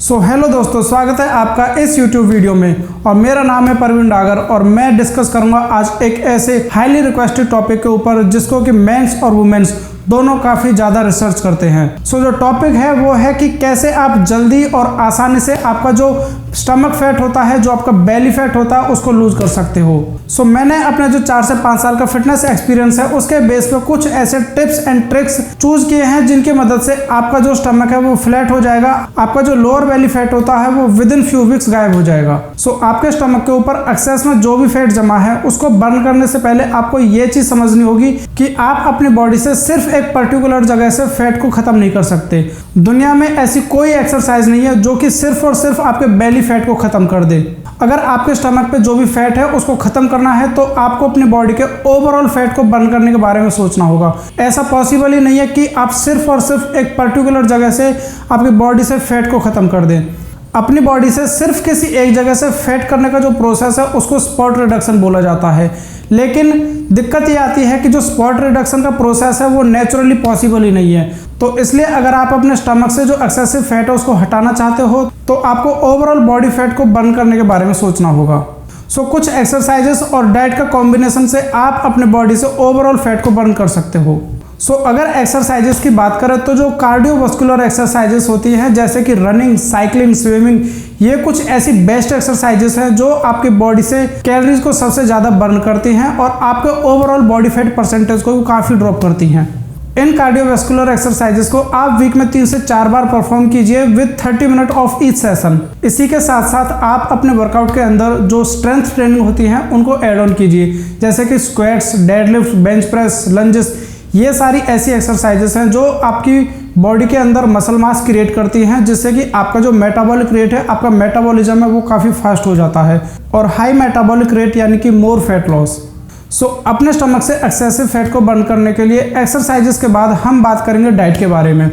Hello दोस्तों, स्वागत है आपका इस YouTube वीडियो में और मेरा नाम है परवीन डागर और मैं डिस्कस करूंगा आज एक ऐसे हाईली रिक्वेस्टेड टॉपिक के ऊपर जिसको कि मेंस और वुमेन्स दोनों काफ़ी ज़्यादा रिसर्च करते हैं। जो टॉपिक है वो है कि कैसे आप जल्दी और आसानी से आपका जो स्टमक फैट होता है, जो आपका बेली फैट होता है, उसको लूज कर सकते हो। मैंने अपने जो 4 से 5 साल का फिटनेस एक्सपीरियंस है उसके बेस पे कुछ ऐसे टिप्स एंड ट्रिक्स चूज किए हैं जिनकी मदद से आपका जो स्टमक है वो फ्लैट हो जाएगा, आपका जो लोअर बेली फैट होता है वो विद इन फ्यू वीक्स गायब हो जाएगा। आपके स्टमक के ऊपर एक्सेस में जो भी फैट जमा है उसको बर्न करने से पहले आपको ये चीज समझनी होगी कि आप अपनी बॉडी से सिर्फ एक पर्टिकुलर जगह से फैट को खत्म नहीं कर सकते। दुनिया में ऐसी कोई एक्सरसाइज नहीं है जो कि सिर्फ और सिर्फ आपके बेली फैट को खत्म कर दे। अगर आपके स्टमक पे जो भी फैट है उसको खत्म करना है तो आपको अपनी बॉडी के ओवरऑल फैट को बर्न करने के बारे में सोचना होगा। ऐसा पॉसिबल ही नहीं है कि आप सिर्फ और सिर्फ एक पर्टिकुलर जगह से आपकी बॉडी से फैट को खत्म कर दें। अपनी बॉडी से सिर्फ किसी एक जगह से फैट करने का जो प्रोसेस है उसको स्पॉट रिडक्शन बोला जाता है, लेकिन दिक्कत ये आती है कि जो स्पॉट रिडक्शन का प्रोसेस है वो नेचुरली पॉसिबल ही नहीं है। तो इसलिए अगर आप अपने स्टमक से जो एक्सेसिव फैट है उसको हटाना चाहते हो तो आपको ओवरऑल बॉडी फैट को बर्न करने के बारे में सोचना होगा। कुछ एक्सरसाइजेस और डाइट का कॉम्बिनेशन से आप अपने बॉडी से ओवरऑल फैट को बर्न कर सकते हो। अगर एक्सरसाइजेस की बात करें तो जो कार्डियोवास्कुलर एक्सरसाइजेस होती हैं जैसे कि रनिंग, साइकिलिंग, स्विमिंग, ये कुछ ऐसी बेस्ट एक्सरसाइजेस हैं जो आपकी बॉडी से कैलोरीज को सबसे ज़्यादा बर्न करती हैं और आपके ओवरऑल बॉडी फैट परसेंटेज को काफ़ी ड्रॉप करती हैं। इन कार्डियोवास्कुलर एक्सरसाइजेस को आप वीक में 3 से 4 बार परफॉर्म कीजिए with 30 minute of each session. इसी के साथ साथ आप अपने वर्कआउट के अंदर जो स्ट्रेंथ ट्रेनिंग होती हैं उनको ऐड ऑन कीजिए, जैसे कि squats, deadlift, bench press, lunges. ये सारी ऐसी एक्सरसाइजेस हैं जो आपकी बॉडी के अंदर मसल मास क्रिएट करती हैं, जिससे कि आपका जो मेटाबॉलिक रेट है, आपका मेटाबॉलिज्म है वो काफ़ी फास्ट हो जाता है और हाई मेटाबॉलिक रेट यानी कि मोर फैट लॉस। अपने स्टमक से एक्सेसिव फैट को बर्न करने के लिए एक्सरसाइजेस के बाद हम बात करेंगे डाइट के बारे में।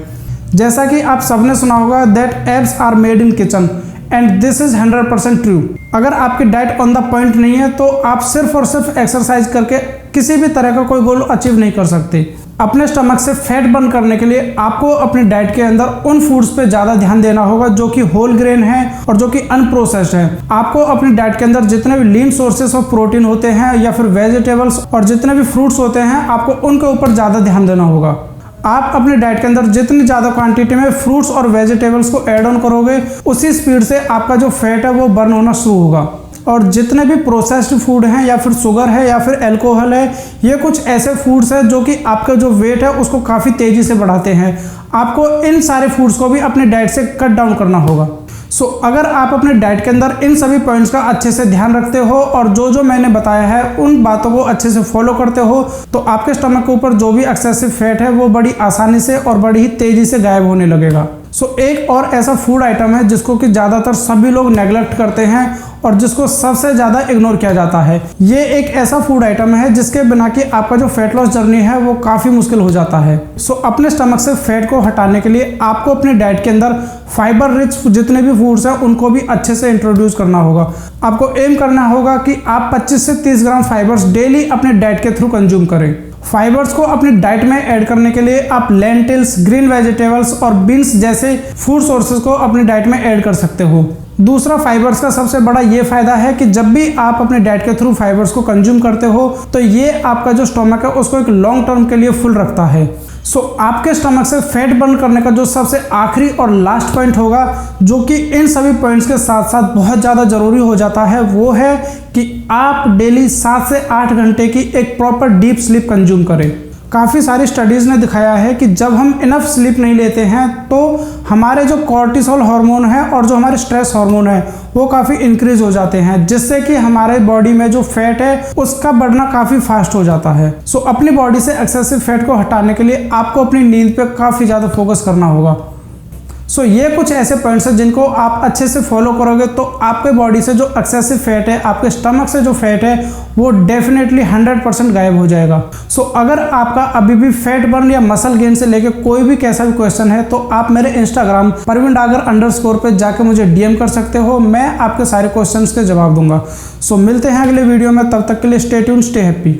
जैसा कि आप सबने सुना होगा that abs are made in kitchen and this is 100% true. अगर आपकी डाइट ऑन द पॉइंट नहीं है तो आप सिर्फ और सिर्फ एक्सरसाइज करके किसी भी तरह का कोई गोल अचीव नहीं कर सकते। अपने स्टमक से फैट बर्न करने के लिए आपको अपनी डाइट के अंदर उन फूड्स पे ज़्यादा ध्यान देना होगा जो कि होल ग्रेन है और जो कि अनप्रोसेस्ड है। आपको अपनी डाइट के अंदर जितने भी लीन सोर्सेस ऑफ प्रोटीन होते हैं या फिर वेजिटेबल्स और जितने भी फ्रूट्स होते हैं आपको उनके ऊपर ज़्यादा ध्यान देना होगा। आप अपनी डाइट के अंदर जितनी ज़्यादा क्वांटिटी में फ्रूट्स और वेजिटेबल्स को ऐड ऑन करोगे उसी स्पीड से आपका जो फैट है वो बर्न होना शुरू होगा। और जितने भी प्रोसेस्ड फूड हैं या फिर शुगर है या फिर अल्कोहल है, ये कुछ ऐसे फूड्स हैं जो कि आपका जो वेट है उसको काफ़ी तेज़ी से बढ़ाते हैं। आपको इन सारे फूड्स को भी अपनी डाइट से कट डाउन करना होगा। अगर आप अपने डाइट के अंदर इन सभी पॉइंट्स का अच्छे से ध्यान रखते हो और जो मैंने बताया है उन बातों को अच्छे से फॉलो करते हो तो आपके स्टमक के ऊपर जो भी एक्सेसिव फैट है वो बड़ी आसानी से और बड़ी ही तेज़ी से गायब होने लगेगा। एक और ऐसा फूड आइटम है जिसको कि ज़्यादातर सभी लोग नेग्लेक्ट करते हैं और जिसको सबसे ज़्यादा इग्नोर किया जाता है। ये एक ऐसा फूड आइटम है जिसके बिना कि आपका जो फैट लॉस जर्नी है वो काफ़ी मुश्किल हो जाता है। अपने स्टमक से फैट को हटाने के लिए आपको अपनी डाइट के अंदर फाइबर रिच जितने भी फूड्स हैं उनको भी अच्छे से इंट्रोड्यूस करना होगा। आपको एम करना होगा कि आप 25 से 30 ग्राम फाइबर्स डेली अपने डाइट के थ्रू कंज्यूम करें। फाइबर्स को अपनी डाइट में ऐड करने के लिए आप लेंटिल्स, ग्रीन वेजिटेबल्स और बीन्स जैसे फूड सोर्सेज को अपनी डाइट में ऐड कर सकते हो। दूसरा, फाइबर्स का सबसे बड़ा ये फायदा है कि जब भी आप अपने डाइट के थ्रू फाइबर्स को कंज्यूम करते हो तो ये आपका जो स्टमक है उसको एक लॉन्ग टर्म के लिए फुल रखता है। आपके स्टमक से फैट बर्न करने का जो सबसे आखिरी और लास्ट पॉइंट होगा जो कि इन सभी पॉइंट्स के साथ साथ बहुत ज़्यादा ज़रूरी हो जाता है वो है कि आप डेली 7 से 8 घंटे की एक प्रॉपर डीप स्लीप कंज्यूम करें। काफ़ी सारी स्टडीज़ ने दिखाया है कि जब हम इनफ स्लीप नहीं लेते हैं तो हमारे जो कॉर्टिसोल हार्मोन है और जो हमारे स्ट्रेस हार्मोन है वो काफ़ी इंक्रीज हो जाते हैं, जिससे कि हमारे बॉडी में जो फैट है उसका बढ़ना काफ़ी फास्ट हो जाता है। अपनी बॉडी से एक्सेसिव फैट को हटाने के लिए आपको अपनी नींद पे काफ़ी ज़्यादा फोकस करना होगा। ये कुछ ऐसे पॉइंट्स हैं जिनको आप अच्छे से फॉलो करोगे तो आपके बॉडी से जो एक्सेसिव फैट है, आपके स्टमक से जो फैट है वो डेफिनेटली 100% गायब हो जाएगा। अगर आपका अभी भी फैट बर्न या मसल गेन से लेके कोई भी कैसा भी क्वेश्चन है तो आप मेरे इंस्टाग्राम परवीन डागर _ पे जाके मुझे DM कर सकते हो। मैं आपके सारे क्वेश्चंस के जवाब दूंगा। मिलते हैं अगले वीडियो में, तब तक के लिए स्टे ट्यून्ड, स्टे हैप्पी।